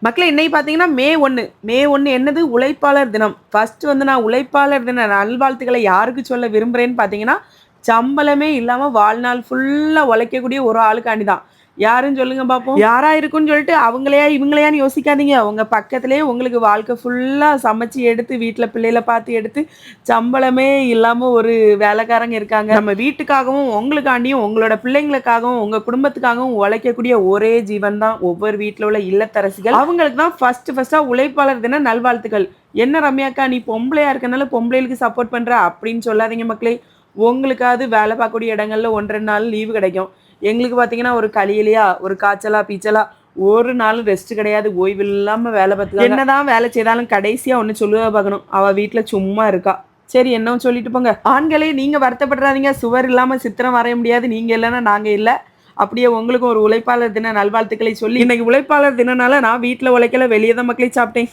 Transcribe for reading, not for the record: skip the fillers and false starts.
மக்களே இன்னைக்கு பார்த்தீங்கன்னா மே 1 என்னது உழைப்பாளர் தினம். ஃபர்ஸ்ட் வந்து நான் உழைப்பாளர் தின நல்வாழ்த்துக்களை யாருக்கு சொல்ல விரும்புறேன்னு பார்த்தீங்கன்னா, சம்பளமே இல்லாம வாழ்நாள் ஃபுல்லா உழைக்கக்கூடிய ஒரு ஆளுக்காண்டி தான். யாருன்னு சொல்லுங்க பார்ப்போம். யாரா இருக்குன்னு சொல்லிட்டு அவங்களையா இவங்களையான்னு யோசிக்காதீங்க. உங்க பக்கத்திலேயே உங்களுக்கு வாழ்க்கை ஃபுல்லா சமைச்சு எடுத்து வீட்ல பிள்ளைகள பார்த்து எடுத்து சம்பளமே இல்லாம ஒரு வேலைக்காரங்க இருக்காங்க. நம்ம வீட்டுக்காகவும், உங்களுக்காண்டியும், உங்களோட பிள்ளைங்களுக்காகவும், உங்க குடும்பத்துக்காகவும் உழைக்கக்கூடிய ஒரே ஜீவன் தான் ஒவ்வொரு வீட்ல உள்ள இல்லத்தரசிகள். அவங்களுக்கு தான் ஃபர்ஸ்ட்டா உழைப்பாளர் தின நல்வாழ்த்துக்கள். என்ன ரம்யாக்கா நீ பொம்பளையா இருக்கனால பொம்பளைகளுக்கு சப்போர்ட் பண்ற அப்படின்னு சொல்லாதீங்க மக்களே. உங்களுக்காவது வேலை பார்க்கக்கூடிய இடங்கள்ல 1, 2 நாள் லீவு கிடைக்கும். எங்களுக்கு பார்த்தீங்கன்னா ஒரு களியிலையா, ஒரு காய்ச்சலா, பீச்சலா ஒரு நாளும் ரெஸ்ட் கிடையாது. ஓய்வு இல்லாம வேலை பார்த்துக்காங்க. என்னதான் வேலை செய்தாலும் கடைசியா ஒண்ணு சொல்லுவா பார்க்கணும். அவ வீட்ல சும்மா இருக்கா. சரி என்னவும் சொல்லிட்டு போங்க. ஆண்களே நீங்க வருத்தப்படுறாதீங்க. சுவர் இல்லாம சித்திரம் வரைய முடியாது. நீங்க இல்லைன்னா நாங்க இல்ல. அப்படியே உங்களுக்கும் ஒரு உழைப்பாளர் தின நல்வாழ்த்துக்களை சொல்லி இன்னைக்கு உழைப்பாளர் தினனால நான் வீட்ல உழைக்கல வெளியே தான் மக்களே சாப்பிட்டேன்.